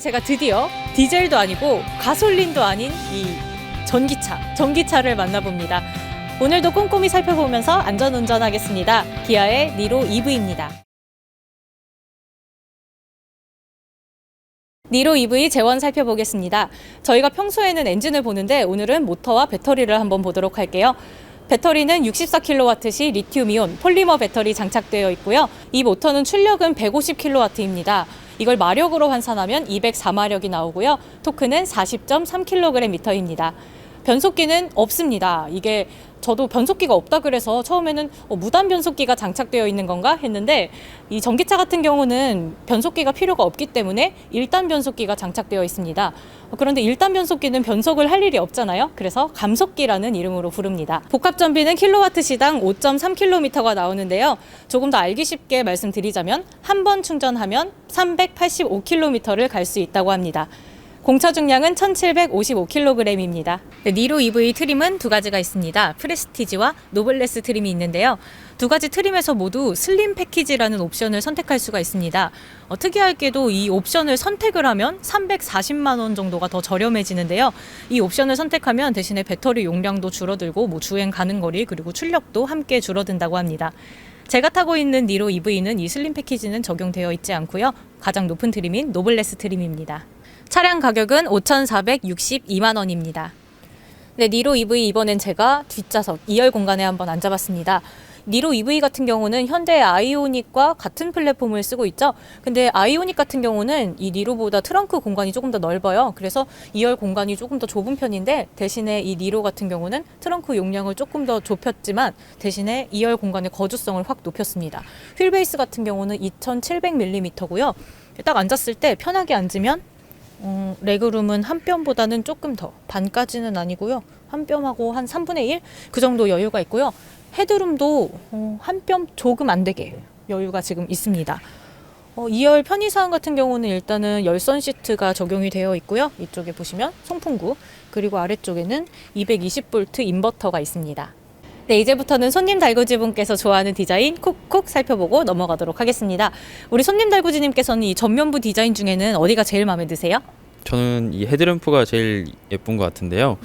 제가 드디어 디젤도 아니고 가솔린도 아닌 이 전기차를 만나봅니다. 오늘도 꼼꼼히 살펴보면서 안전운전하겠습니다. 기아의 니로 EV입니다. 니로 EV 재원 살펴보겠습니다. 저희가 평소에는 엔진을 보는데 오늘은 모터와 배터리를 한번 보도록 할게요. 배터리는 64kW시 리튬이온 폴리머 배터리 장착되어 있고요. 이 모터는 출력은 150kW입니다. 이걸 마력으로 환산하면 204마력이 나오고요. 토크는 40.3kgm입니다. 변속기는 없습니다. 이게 저도 변속기가 없다 그래서 처음에는 무단 변속기가 장착되어 있는 건가 했는데 이 전기차 같은 경우는 변속기가 필요가 없기 때문에 1단 변속기가 장착되어 있습니다. 그런데 1단 변속기는 변속을 할 일이 없잖아요. 그래서 감속기라는 이름으로 부릅니다. 복합 전비는 킬로와트 시당 5.3km가 나오는데요. 조금 더 알기 쉽게 말씀드리자면 한 번 충전하면 385km를 갈 수 있다고 합니다. 공차 중량은 1755kg입니다. 니로 EV 트림은 두 가지가 있습니다. 프레스티지와 노블레스 트림이 있는데요. 두 가지 트림에서 모두 슬림 패키지라는 옵션을 선택할 수가 있습니다. 특이하게도 이 옵션을 선택을 하면 340만 원 정도가 더 저렴해지는데요. 이 옵션을 선택하면 대신에 배터리 용량도 줄어들고 주행 가는 거리 그리고 출력도 함께 줄어든다고 합니다. 제가 타고 있는 니로 EV는 이 슬림 패키지는 적용되어 있지 않고요. 가장 높은 트림인 노블레스 트림입니다. 차량 가격은 5,462만 원입니다. 네, 니로 EV 이번엔 제가 뒷좌석 2열 공간에 한번 앉아봤습니다. 니로 EV 같은 경우는 현대 아이오닉과 같은 플랫폼을 쓰고 있죠. 근데 아이오닉 같은 경우는 이 니로보다 트렁크 공간이 조금 더 넓어요. 그래서 2열 공간이 조금 더 좁은 편인데 대신에 이 니로 같은 경우는 트렁크 용량을 조금 더 좁혔지만 대신에 2열 공간의 거주성을 확 높였습니다. 휠베이스 같은 경우는 2700mm고요. 딱 앉았을 때 편하게 앉으면 레그룸은 한 뼘보다는 조금 더, 반까지는 아니고요. 한 뼘하고 한 3분의 1? 그 정도 여유가 있고요. 헤드룸도 한 뼘 조금 안 되게 여유가 지금 있습니다. 2열 편의사항 같은 경우는 일단은 열선 시트가 적용이 되어 있고요. 이쪽에 보시면 송풍구, 그리고 아래쪽에는 220V 인버터가 있습니다. 네, 이제부터는 손님 달구지분께서 좋아하는 디자인 콕콕 살펴보고 넘어가도록 하겠습니다. 우리 손님 달구지님께서는 이 전면부 디자인 중에는 어디가 제일 마음에 드세요? 저는 이 헤드램프가 제일 예쁜 것 같은데요.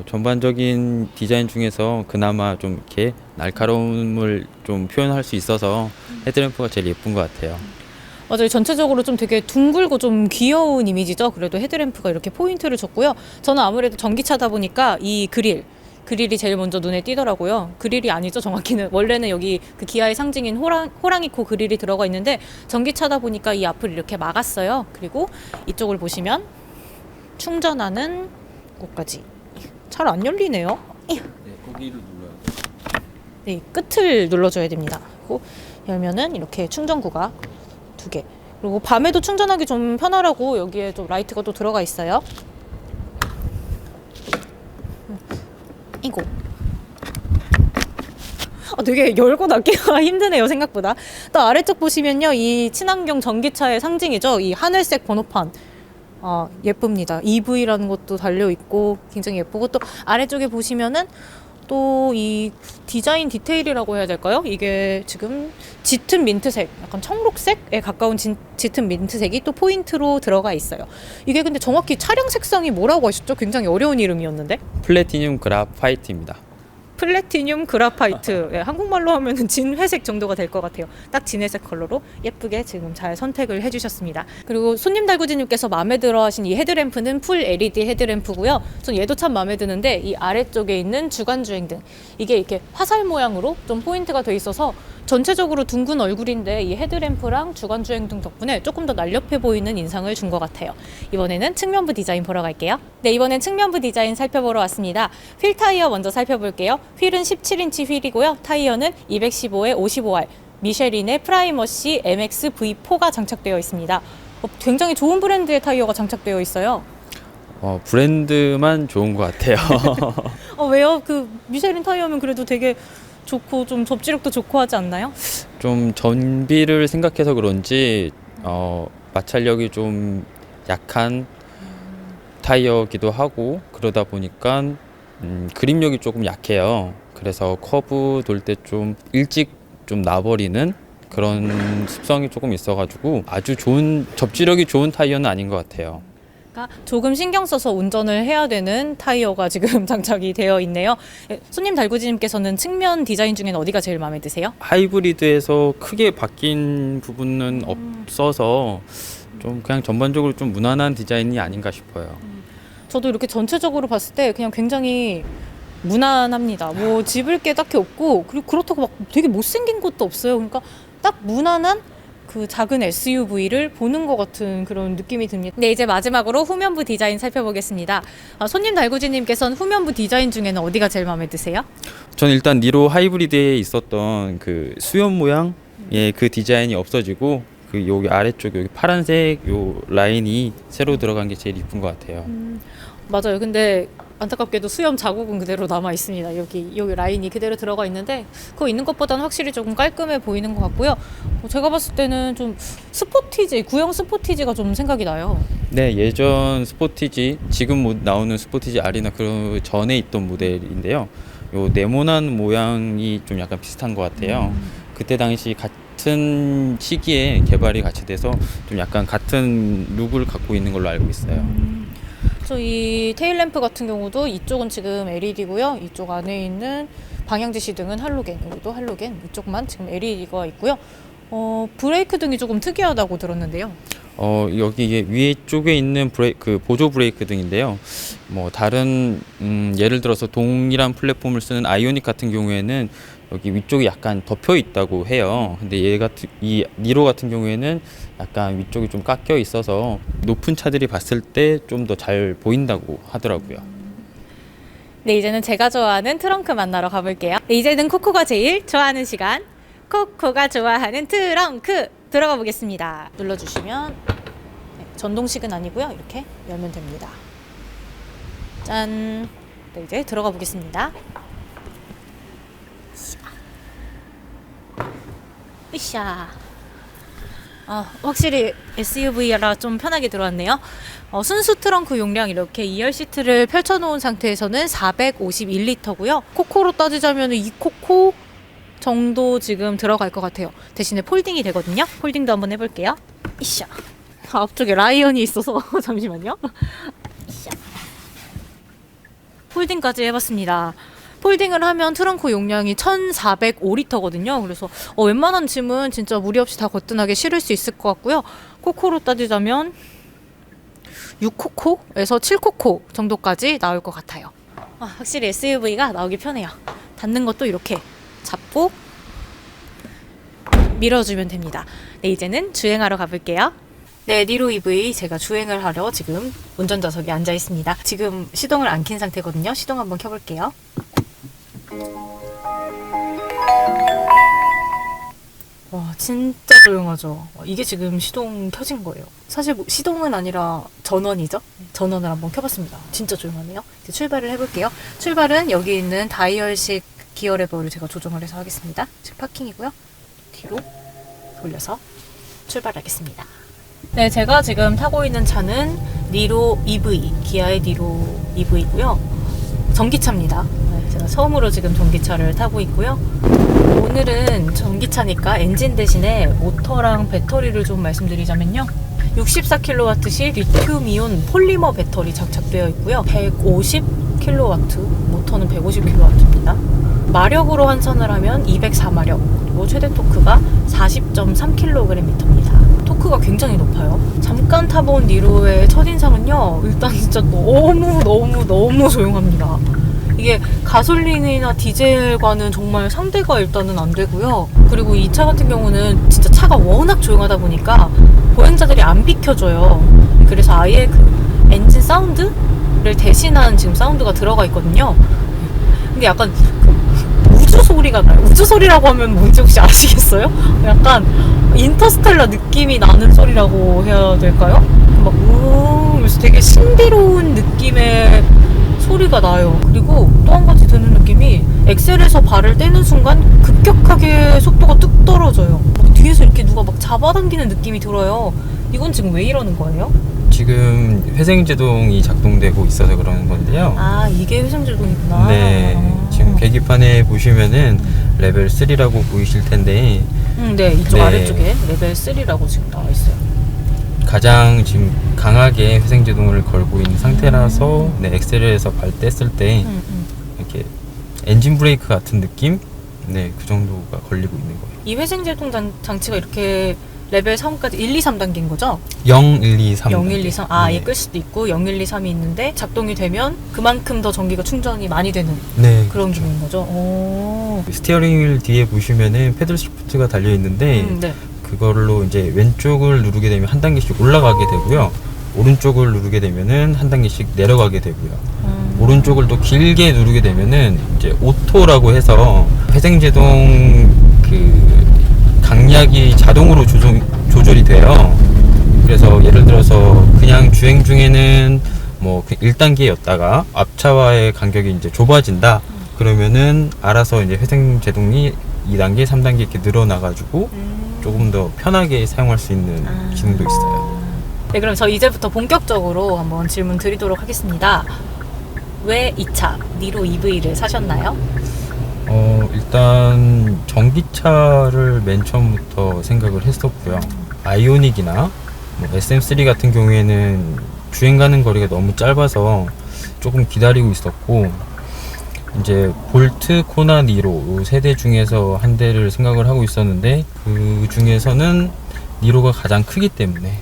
전반적인 디자인 중에서 그나마 좀 이렇게 날카로움을 좀 표현할 수 있어서 헤드램프가 제일 예쁜 것 같아요. 맞아요. 전체적으로 좀 되게 둥글고 좀 귀여운 이미지죠. 그래도 헤드램프가 이렇게 포인트를 줬고요. 저는 아무래도 전기차다 보니까 이 그릴이 제일 먼저 눈에 띄더라고요. 그릴이 아니죠, 정확히는. 원래는 여기 그 기아의 상징인 호랑이 코 그릴이 들어가 있는데 전기차다 보니까 이 앞을 이렇게 막았어요. 그리고 이쪽을 보시면 충전하는 곳까지 잘 안 열리네요. 네, 거기를 눌러야 돼요. 네, 끝을 눌러줘야 됩니다. 그리고 열면은 이렇게 충전구가 2개. 그리고 밤에도 충전하기 좀 편하라고 여기에 좀 라이트가 또 들어가 있어요. 이거 되게 열고 닫기가 힘드네요, 생각보다. 또 아래쪽 보시면요, 이 친환경 전기차의 상징이죠, 이 하늘색 번호판. 예쁩니다. EV라는 것도 달려있고 굉장히 예쁘고, 또 아래쪽에 보시면은 또 이 디자인 디테일이라고 해야 될까요? 이게 지금 짙은 민트색, 약간 청록색에 가까운 짙은 민트색이 또 포인트로 들어가 있어요. 이게 근데 정확히 차량 색상이 뭐라고 하셨죠? 굉장히 어려운 이름이었는데. 플래티늄 그라파이트입니다. 플래티늄 그라파이트. 예, 한국말로 하면은 진회색 정도가 될 것 같아요. 딱 진회색 컬러로 예쁘게 지금 잘 선택을 해주셨습니다. 그리고 손님 달구지님께서 마음에 들어 하신 이 헤드램프는 풀 LED 헤드램프고요. 전 얘도 참 마음에 드는데 이 아래쪽에 있는 주간주행등, 이게 이렇게 화살 모양으로 좀 포인트가 돼 있어서 전체적으로 둥근 얼굴인데 이 헤드램프랑 주간주행등 덕분에 조금 더 날렵해 보이는 인상을 준 것 같아요. 이번에는 측면부 디자인 보러 갈게요. 네, 이번엔 측면부 디자인 살펴보러 왔습니다. 휠 타이어 먼저 살펴볼게요. 휠은 17인치 휠이고요. 타이어는 215에 55R 미쉐린의 프라이머시 MX V4가 장착되어 있습니다. 굉장히 좋은 브랜드의 타이어가 장착되어 있어요. 브랜드만 좋은 것 같아요. 왜요? 그 미쉐린 타이어면 그래도 되게 좋고 좀 접지력도 좋고 하지 않나요? 좀 전비를 생각해서 그런지 마찰력이 좀 약한 타이어기도 하고, 그러다 보니까 그립력이 조금 약해요. 그래서 커브 돌 때 좀 일찍 좀 나버리는 그런 습성이 조금 있어가지고 아주 좋은 접지력이 좋은 타이어는 아닌 것 같아요. 그러니까 조금 신경 써서 운전을 해야 되는 타이어가 지금 장착이 되어 있네요. 손님 달구지님께서는 측면 디자인 중에는 어디가 제일 마음에 드세요? 하이브리드에서 크게 바뀐 부분은 없어서 좀 그냥 전반적으로 좀 무난한 디자인이 아닌가 싶어요. 저도 이렇게 전체적으로 봤을 때 그냥 굉장히 무난합니다. 뭐 집을 게 딱히 없고, 그리고 그렇다고 막 되게 못생긴 것도 없어요. 그러니까 딱 무난한 그 작은 SUV를 보는 것 같은 그런 느낌이 듭니다. 네, 이제 마지막으로 후면부 디자인 살펴보겠습니다. 손님 달구지님께서는 후면부 디자인 중에는 어디가 제일 마음에 드세요? 저는 일단 니로 하이브리드에 있었던 그 수염 모양의 그 디자인이 없어지고 그 여기 아래쪽 여기 파란색 요 라인이 새로 들어간 게 제일 이쁜 것 같아요. 맞아요. 근데 안타깝게도 수염 자국은 그대로 남아 있습니다. 여기 라인이 그대로 들어가 있는데 그거 있는 것보다는 확실히 조금 깔끔해 보이는 것 같고요. 제가 봤을 때는 좀 스포티지, 구형 스포티지가 좀 생각이 나요. 네, 예전 스포티지 지금 나오는 스포티지 R이나 그 전에 있던 모델인데요. 요 네모난 모양이 좀 약간 비슷한 것 같아요. 그때 당시 같은 시기에 개발이 같이 돼서 좀 약간 같은 룩을 갖고 있는 걸로 알고 있어요. 이 테일램프 같은 경우도 이쪽은 지금 LED고요. 이쪽 안에 있는 방향지시 등은 할로겐, 여기도 할로겐, 이쪽만 지금 LED가 있고요. 브레이크 등이 조금 특이하다고 들었는데요. 여기 이게 위에 쪽에 있는 그 보조 브레이크 등인데요. 뭐 다른 예를 들어서 동일한 플랫폼을 쓰는 아이오닉 같은 경우에는 여기 위쪽이 약간 덮여 있다고 해요. 근데 이 니로 같은 경우에는 약간 위쪽이 좀 깎여 있어서 높은 차들이 봤을 때 좀 더 잘 보인다고 하더라고요. 네, 이제는 제가 좋아하는 트렁크 만나러 가볼게요. 네, 이제는 코코가 제일 좋아하는 시간. 코코가 좋아하는 트렁크 들어가 보겠습니다. 눌러주시면 전동식은 아니고요. 이렇게 열면 됩니다. 짠. 네, 이제 들어가 보겠습니다. 으쌰. 확실히 SUV라 좀 편하게 들어왔네요. 순수 트렁크 용량 이렇게 2열 시트를 펼쳐놓은 상태에서는 451리터고요. 코코로 따지자면 2코코 정도 지금 들어갈 것 같아요. 대신에 폴딩이 되거든요. 폴딩도 한번 해볼게요. 이샤. 앞쪽에 라이언이 있어서 잠시만요. 이샤. 폴딩까지 해봤습니다. 폴딩을 하면 트렁크 용량이 1405리터거든요. 그래서 웬만한 짐은 진짜 무리 없이 다 거뜬하게 실을 수 있을 것 같고요. 코코로 따지자면 6코코에서 7코코 정도까지 나올 것 같아요. 확실히 SUV가 나오기 편해요. 닫는 것도 이렇게 잡고 밀어주면 됩니다. 네, 이제는 주행하러 가볼게요. 네, 니로 EV 제가 주행을 하러 지금 운전좌석에 앉아 있습니다. 지금 시동을 안 킨 상태거든요. 시동 한번 켜볼게요. 와, 진짜 조용하죠. 이게 지금 시동 켜진 거예요. 사실 시동은 아니라 전원이죠. 전원을 한번 켜봤습니다. 진짜 조용하네요. 이제 출발을 해볼게요. 출발은 여기 있는 다이얼식 기어 레버를 제가 조정을 해서 하겠습니다. 지금 파킹이고요. 뒤로 돌려서 출발하겠습니다. 네, 제가 지금 타고 있는 차는 니로 EV, 기아의 니로 EV고요. 전기차입니다. 네, 제가 처음으로 지금 전기차를 타고 있고요. 오늘은 전기차니까 엔진 대신에 모터랑 배터리를 좀 말씀드리자면요. 64kW시 리튬이온 폴리머 배터리 장착되어 있고요. 150kW, 모터는 150kW입니다. 마력으로 환산을 하면 204마력, 그리고 최대 토크가 40.3kgm입니다. 토크가 굉장히 높아요. 잠깐 타본 니로의 첫인상은요, 일단 진짜 너무 조용합니다. 이게 가솔린이나 디젤과는 정말 상대가 일단은 안 되고요. 그리고 이 차 같은 경우는 진짜 차가 워낙 조용하다 보니까 보행자들이 안 비켜줘요. 그래서 아예 그 엔진 사운드를 대신한 지금 사운드가 들어가 있거든요. 근데 약간 우주 소리가 나요. 우주 소리라고 하면 뭔지 혹시 아시겠어요? 약간 인터스텔라 느낌이 나는 소리라고 해야 될까요? 막 그래서 되게 신비로운 느낌의 소리가 나요. 그리고 또 한 가지 드는 느낌이 엑셀에서 발을 떼는 순간 급격하게 속도가 뚝 떨어져요. 뒤에서 이렇게 누가 막 잡아당기는 느낌이 들어요. 이건 지금 왜 이러는 거예요? 지금 회생제동이 작동되고 있어서 그러는 건데요. 이게 회생제동이구나. 네, 지금 계기판에 보시면은 레벨 3라고 보이실 텐데 네, 이쪽 네. 아래쪽에 레벨 3라고 지금 나와 있어요. 가장 지금 강하게 회생제동을 걸고 있는 상태라서 네, 엑셀에서 발 뗐을 때 이렇게 엔진 브레이크 같은 느낌? 네, 그 정도가 걸리고 있는 거예요. 이 회생제동 장치가 이렇게 레벨 3까지 1, 2, 3단계인 거죠? 0, 1, 2, 3. 0, 1, 2, 3. 아, 네. 얘 끌 수도 있고 0, 1, 2, 3이 있는데 작동이 되면 그만큼 더 전기가 충전이 많이 되는 네, 그런 기능인 거죠. 오. 스티어링 휠 뒤에 보시면은 패들 시프트가 달려 있는데 네. 그걸로 이제 왼쪽을 누르게 되면 한 단계씩 올라가게 되고요. 오른쪽을 누르게 되면은 한 단계씩 내려가게 되고요. 오른쪽을 또 길게 누르게 되면은 이제 오토라고 해서 회생제동 그 강약이 자동으로 조절이 돼요. 그래서 예를 들어서 그냥 주행 중에는 뭐 1단계였다가 앞차와의 간격이 이제 좁아진다. 그러면은 알아서 이제 회생제동이 2단계, 3단계 이렇게 늘어나가지고 조금 더 편하게 사용할 수 있는 기능도 있어요. 네, 그럼 저 이제부터 본격적으로 한번 질문 드리도록 하겠습니다. 왜 이 차 니로 EV를 사셨나요? 일단 전기차를 맨 처음부터 생각을 했었고요. 아이오닉이나 뭐 SM3 같은 경우에는 주행 가는 거리가 너무 짧아서 조금 기다리고 있었고, 이제 볼트, 코나, 니로 이 세대 중에서 한 대를 생각을 하고 있었는데 그 중에서는 니로가 가장 크기 때문에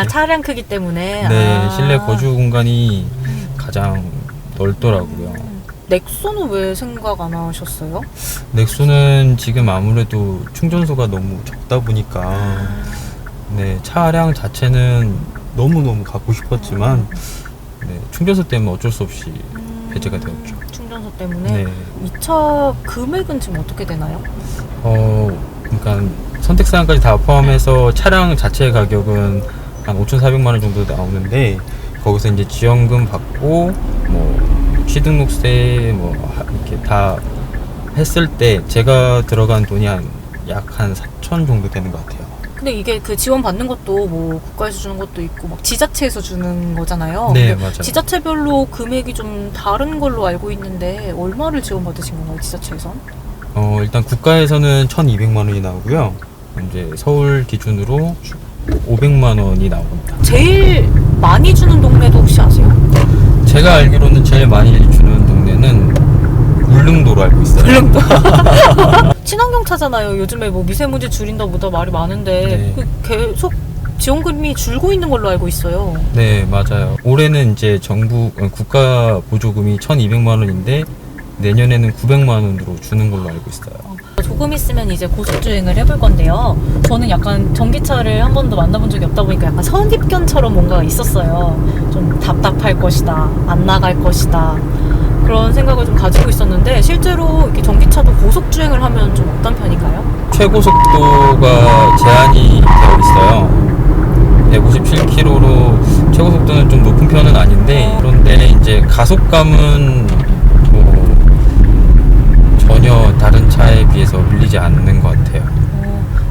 차량 크기 때문에 네, 실내 거주 공간이 가장 넓더라고요. 넥소는 왜 생각 안 하셨어요? 넥소는 지금 아무래도 충전소가 너무 적다 보니까 네, 차량 자체는 너무너무 갖고 싶었지만 네, 충전소 때문에 어쩔 수 없이 배제가 되었죠. 충전소 때문에. 네. 이 차 금액은 지금 어떻게 되나요? 그러니까 선택사항까지 다 포함해서 차량 자체 가격은 한 5,400만 원 정도 나오는데, 거기서 이제 지원금 받고 뭐 취등록세 뭐 이렇게 다 했을 때 제가 들어간 돈이 약 한 4천 정도 되는 것 같아요. 근데 이게 그 지원 받는 것도 뭐 국가에서 주는 것도 있고 막 지자체에서 주는 거잖아요. 네, 근데 맞아요. 지자체별로 금액이 좀 다른 걸로 알고 있는데 얼마를 지원 받으신 건가요, 지자체에선? 일단 국가에서는 1,200만 원이 나오고요. 이제 서울 기준으로 500만 원이 나옵니다. 제일 많이 주는 동네도 혹시 아세요? 제가 알기로는 제일 많이 주는 동네는 울릉도로 알고 있어요. 울릉도. 친환경 차잖아요. 요즘에 뭐 미세먼지 줄인다 보다 말이 많은데 네. 계속 지원금이 줄고 있는 걸로 알고 있어요. 네, 맞아요. 올해는 이제 국가 보조금이 1,200만 원인데 내년에는 900만 원으로 주는 걸로 알고 있어요. 조금 있으면 이제 고속주행을 해볼 건데요. 저는 약간 전기차를 한 번도 만나본 적이 없다 보니까 약간 선입견처럼 뭔가가 있었어요. 좀 답답할 것이다, 안 나갈 것이다, 그런 생각을 좀 가지고 있었는데 실제로 이렇게 전기차도 고속주행을 하면 좀 어떤 편인가요? 최고 속도가 제한이 되어 있어요. 157km로 최고 속도는 좀 높은 편은 아닌데, 그런데 이제 가속감은 뭐 전혀 다른 차에 비해서 밀리지 않는 것 같아요.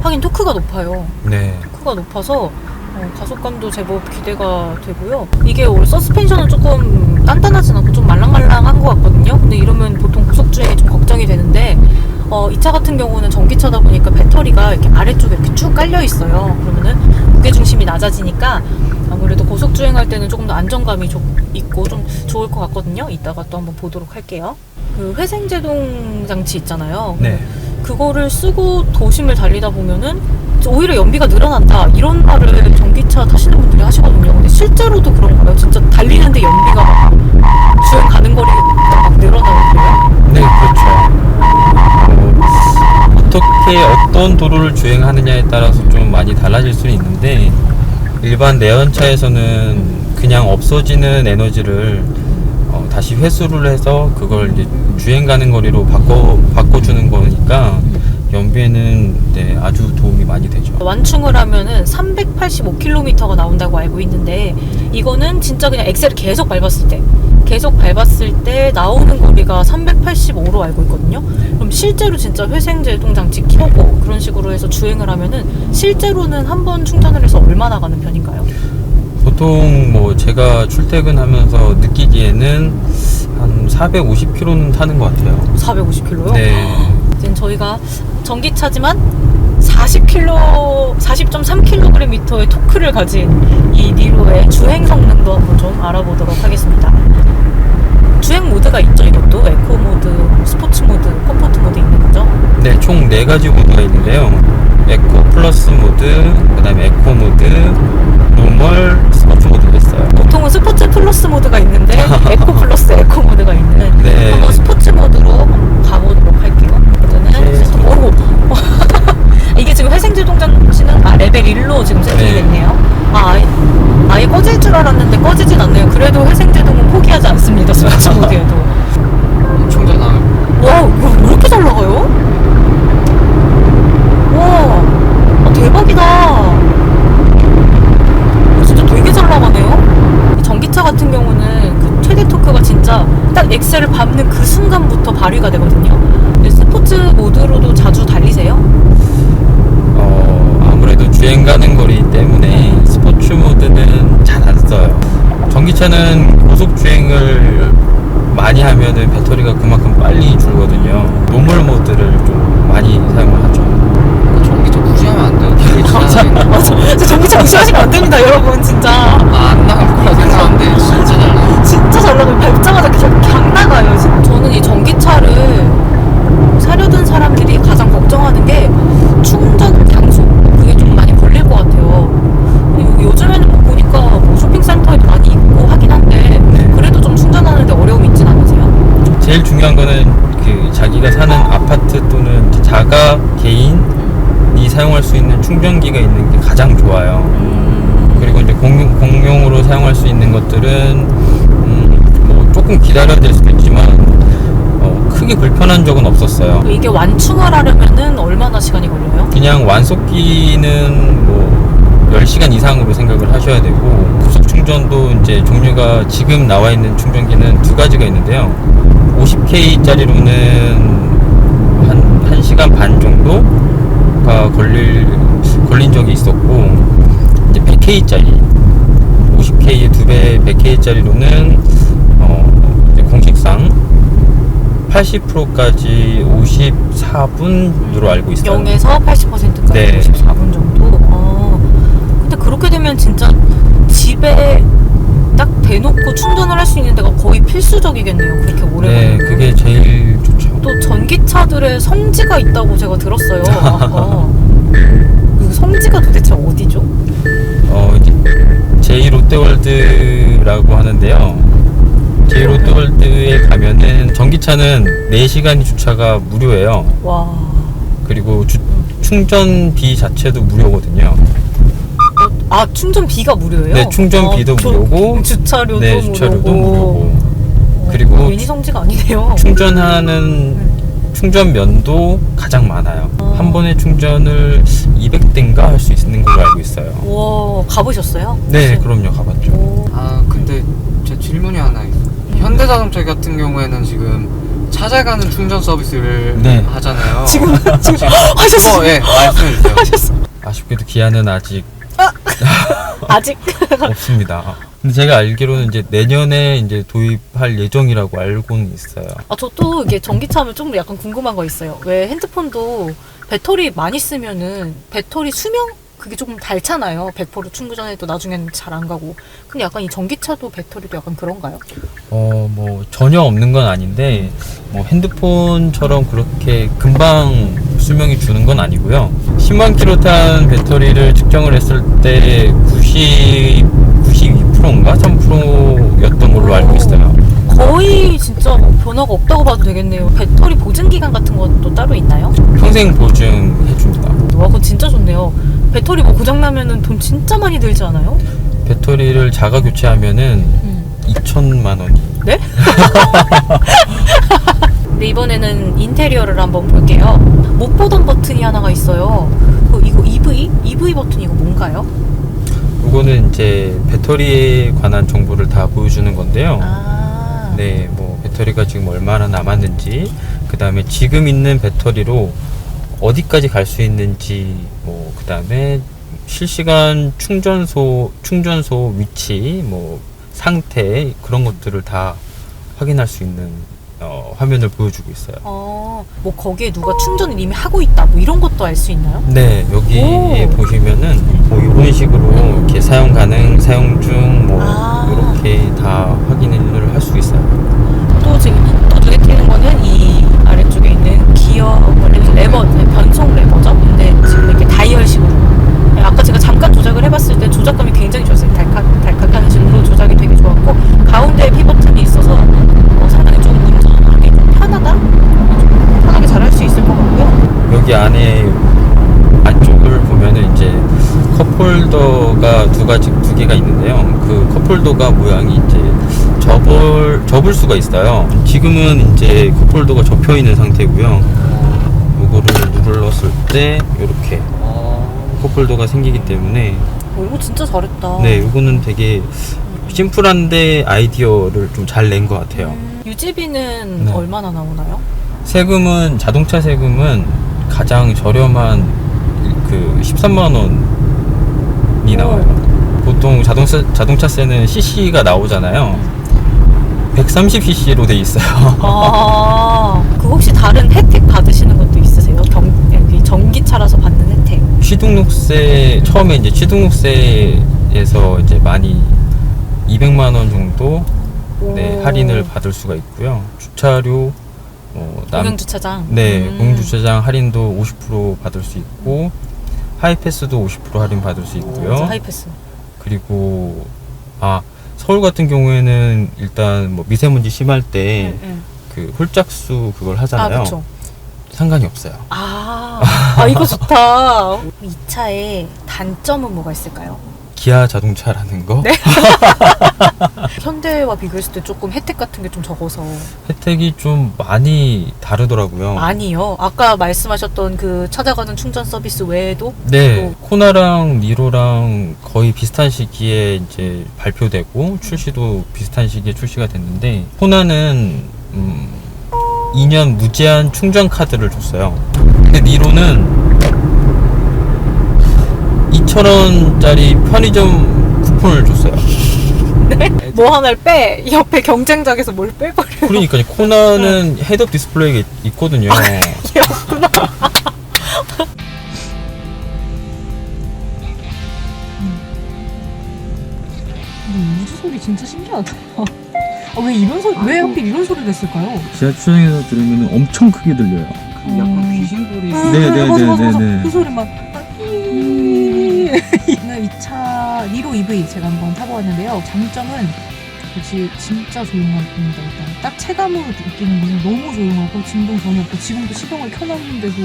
하긴 토크가 높아요. 네. 토크가 높아서 가속감도 제법 기대가 되고요. 이게 원래 서스펜션은 조금 단단하진 않고 좀 말랑말랑한 것 같거든요. 근데 이러면 보통 고속주행이 좀 걱정이 되는데 이 차 같은 경우는 전기차다 보니까 배터리가 이렇게 아래쪽에 이렇게 쭉 깔려 있어요. 그러면은 무게중심이 낮아지니까 아무래도 고속주행할 때는 조금 더 안정감이 좀 있고 좀 좋을 것 같거든요. 이따가 또 한번 보도록 할게요. 그 회생제동 장치 있잖아요. 네. 그거를 쓰고 도심을 달리다 보면은 오히려 연비가 늘어난다, 이런 말을 전기차 타시는 분들이 하시거든요. 근데 실제로도 그런가요? 진짜 달리는데 연비가 막 주행 가는 거리가 막 늘어나고요? 네, 그렇죠. 어떤 도로를 주행하느냐에 따라서 좀 많이 달라질 수는 있는데, 일반 내연차에서는 그냥 없어지는 에너지를 다시 회수를 해서 그걸 이제 주행 가는 거리로 바꿔주는 거니까 연비에는 네, 아주 도움이 많이 되죠. 완충을 하면은 385km가 나온다고 알고 있는데, 이거는 진짜 그냥 엑셀을 계속 밟았을 때 나오는 거리가 385로 알고 있거든요. 그럼 실제로 진짜 회생제동 장치 켜고 그런 식으로 해서 주행을 하면은 실제로는 한 번 충전을 해서 얼마나 가는 편인가요? 보통 뭐 제가 출퇴근하면서 느끼기에는 한 450km는 타는 것 같아요. 450km요? 네. 이제 저희가 전기차지만 40.3kgm의 토크를 가진 이 니로의 주행 성능도 한번 좀 알아보도록 하겠습니다. 주행 모드가 있죠, 이것도? 에코 모드, 스포츠 모드, 컴포트 모드 있는 거죠? 네, 총 4가지 모드가 있는데요. 에코 플러스 모드, 그 다음에 에코 모드, 노멀, 스포츠 모드가 있어요. 보통은 스포츠 플러스 모드가 있는데 에코 플러스 에코 모드가 있는. 네. 한번 스포츠 모드로 가보도록 할게요. 모드는 네. 이게 지금 회생제동 장치는 레벨 1로 지금 세팅이 됐네요. 아예 꺼질 줄 알았는데 꺼지진 않네요. 그래도 회생제동은 포기하지 않습니다. 스포츠 모드에도. 충전하고 와, 이거 왜 이렇게 잘 나가요? 와, 대박이다. 진짜 되게 잘 나가네요. 전기차 같은 경우는 그 최대 토크가 진짜 딱 엑셀을 밟는 그 순간부터 발휘가 되거든요. 스포츠 모드로도 자주 달리세요? 아무래도 주행 가는 거리 때문에 스포츠 모드는 잘 안 써요. 전기차는 고속 주행을 많이 하면은 배터리가 그만큼 빨리 줄거든요. 노멀 모드를 좀 많이 사용을 하죠. 전기차 무시하면 안 돼요. 되게 잘하네. 맞아. 전기차 무시하시면 안 됩니다, 여러분. 진짜. 안 나갈 거라 생각하는데 진짜 잘 나요. 진짜 잘 나가요. 밟자마자 그냥 나가요. 저는 이 전기차를 사려던 사람들이 가장 걱정하는 게 충전 장소. 그게 좀 많이 걸릴 것 같아요. 그리고 요즘에는 보니까 뭐 쇼핑센터에도 많이 있고 하긴 한데 그래도 좀 충전하는데 어려움이 있진 않으세요? 제일 중요한 거는 그 자기가 사는 아파트 또는 자가 개인이 사용할 수 있는 충전기가 있는 게 가장 좋아요. 그리고 이제 공용으로 사용할 수 있는 것들은 뭐 조금 기다려야 될 수도 있지만 크게 불편한 적은 없었어요. 이게 완충을 하려면은 얼마나 시간이 걸려요? 그냥 완속기는 뭐 10시간 이상으로 생각을 하셔야 되고, 급속 충전도 이제 종류가 지금 나와 있는 충전기는 2가지가 있는데요. 50K짜리로는 한 1시간 반 정도가 걸린 적이 있었고, 이제 100K짜리 50K의 2배 100K짜리로는 공식상 80%까지 54분으로 알고 있어요. 0에서 80%까지 네. 54분 정도? 근데 그렇게 되면 진짜 집에 딱 대놓고 충전을 할 수 있는 데가 거의 필수적이겠네요. 그렇게 오래 네, 걸리면. 그게 제일 좋죠. 또 전기차들의 성지가 있다고 제가 들었어요. 그 성지가 도대체 어디죠? 이제 제2롯데월드라고 하는데요. 제2롯데월드에 가면은 전기차는 4시간 주차가 무료예요. 와. 그리고 충전비 자체도 무료거든요. 충전비가 무료예요? 네, 충전비도 무료고, 주차료도 네, 무료고. 주차료도 무료고. 그리고 괜히 성지가 아니네요. 충전하는 충전면도 가장 많아요. 한 번에 충전을 200대인가 할 수 있는 걸로 알고 있어요. 와, 가보셨어요? 네, 그럼요. 가봤죠. 근데 제 질문이 하나 있어요. 현대자동차 같은 경우에는 지금 찾아가는 충전 서비스를 네. 하잖아요. 지금 하셨어요? 예, 말씀해주세요. 아쉽게도 기아는 아직 아직? 없습니다. 근데 제가 알기로는 이제 내년에 이제 도입할 예정이라고 알고는 있어요. 저도 이게 전기차 하면 좀 약간 궁금한 거 있어요. 왜 핸드폰도 배터리 많이 쓰면은 배터리 수명? 그게 조금 닳잖아요. 100% 충전해도 나중에는 잘 안 가고. 근데 약간 이 전기차도 배터리도 약간 그런가요? 뭐 전혀 없는 건 아닌데 뭐 핸드폰처럼 그렇게 금방 수명이 주는 건 아니고요. 10만 킬로 탄 배터리를 측정을 했을 때 92%인가 3%였던 걸로 알고 있어요. 거의 진짜 변화가 없다고 봐도 되겠네요. 배터리 보증 기간 같은 것도 따로 있나요? 평생 보증해 줍니다. 와, 그거 진짜 좋네요. 배터리 뭐 고장 나면은 돈 진짜 많이 들지 않아요? 배터리를 자가 교체하면은 2천만 원이. 네? 네, 이번에는 인테리어를 한번 볼게요. 못 보던 버튼이 하나가 있어요. 이거 EV 버튼 이거 뭔가요? 이거는 이제 배터리에 관한 정보를 다 보여주는 건데요. 네, 뭐 배터리가 지금 얼마나 남았는지, 그 다음에 지금 있는 배터리로 어디까지 갈 수 있는지, 뭐 그 다음에 실시간 충전소 위치, 뭐 상태, 그런 것들을 다 확인할 수 있는 화면을 보여주고 있어요. 뭐 거기에 누가 충전을 이미 하고 있다 뭐 이런 것도 알 수 있나요? 네, 여기에 보시면은 뭐 이런 식으로 이렇게 사용 가능, 사용 중 뭐 이렇게 다 확인을 할 수 있어요. 또 지금 또 눈에 띄는 거는 이 아래쪽에 있는 기어 레버, 변속 레버죠. 근데 지금 이렇게 다이얼식으로. 아까 제가 잠깐 조작을 해봤을 때 조작감이 굉장히 좋았어요. 달칵하는 식으로 조작이 되게 좋았고 가운데에 피버튼이 있어서 상당히 좀 운전하기 좀 편하다? 좀 편하게 잘 할 수 있을 것 같고요. 여기 안에 안쪽을 보면은 이제 컵홀더가 두 개가 있는데요. 그 컵홀더가 모양이 이제 접을 수가 있어요. 지금은 이제 컵홀더가 접혀 있는 상태고요. 이거를 눌렀을 때 이렇게 컵홀더가 생기기 때문에 이거 진짜 잘했다. 네, 이거는 되게 심플한데 아이디어를 좀 잘 낸 것 같아요. 유지비는 네. 얼마나 나오나요? 세금은 자동차 세금은 가장 저렴한 그 13만 원이 나와요. 보통 자동차세는 CC가 나오잖아요. 130cc로 돼 있어요. 그 혹시 다른 혜택 받으시는 것도 있으세요? 여기 전기차라서 받는 혜택. 취등록세 처음에 이제 취등록세에서 이제 많이 200만 원 정도 네, 할인을 받을 수가 있고요. 주차료 공영주차장. 네, 공영주차장 할인도 50% 받을 수 있고 하이패스도 50% 할인 받을 수 있고요. 맞아, 하이패스. 그리고 서울 같은 경우에는 일단 뭐 미세먼지 심할 때 그 홀짝수 그걸 하잖아요. 그쵸. 상관이 없어요. 이거 좋다. 이 차의 단점은 뭐가 있을까요? 기아 자동차라는 거. 네? 현대와 비교했을 때 조금 혜택 같은 게 좀 적어서. 혜택이 좀 많이 다르더라고요. 아니요. 아까 말씀하셨던 그 찾아가는 충전 서비스 외에도 네, 코나랑 니로랑 거의 비슷한 시기에 이제 발표되고 출시도 비슷한 시기에 출시가 됐는데 코나는 2년 무제한 충전 카드를 줬어요. 근데 니로는 2,000원짜리 편의점 쿠폰을 줬어요. 네? 뭐 하나를 빼. 옆에 경쟁작에서 뭘 빼버려. 그러니까 코나는 헤드업 디스플레이가 있거든요. 그렇구나. 우주 소리 진짜 신기하다. 왜 이런 소리? 왜 하필 이런 소리를 냈을까요? 지하철에서 들으면 엄청 크게 들려요. 약간 귀신 소리. 네네네네네. 그 소리만. 오늘 이 차 니로 EV 제가 한번 타보았는데요. 장점은 역시 진짜 조용합니다. 일단 딱 체감으로 느끼는 거는 너무 조용하고 진동 전혀 없고 지금도 시동을 켜놨는데도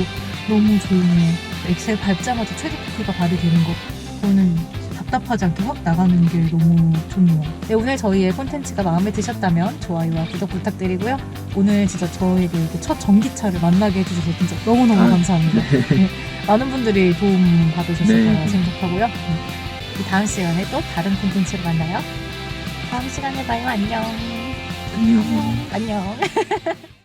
너무 조용해요. 엑셀 밟자마자 최대 토크가 발휘되는 거 그거는 답답하지 않게 확 나가는 게 너무 좋네요. 네, 오늘 저희의 콘텐츠가 마음에 드셨다면 좋아요와 구독 부탁드리고요. 오늘 진짜 저에게 이렇게 첫 전기차를 만나게 해주셔서 진짜 너무너무 감사합니다. 네, 많은 분들이 도움 받으셨을 거라 생각하고요. 다음 시간에 또 다른 콘텐츠로 만나요. 다음 시간에 봐요. 안녕. 안녕.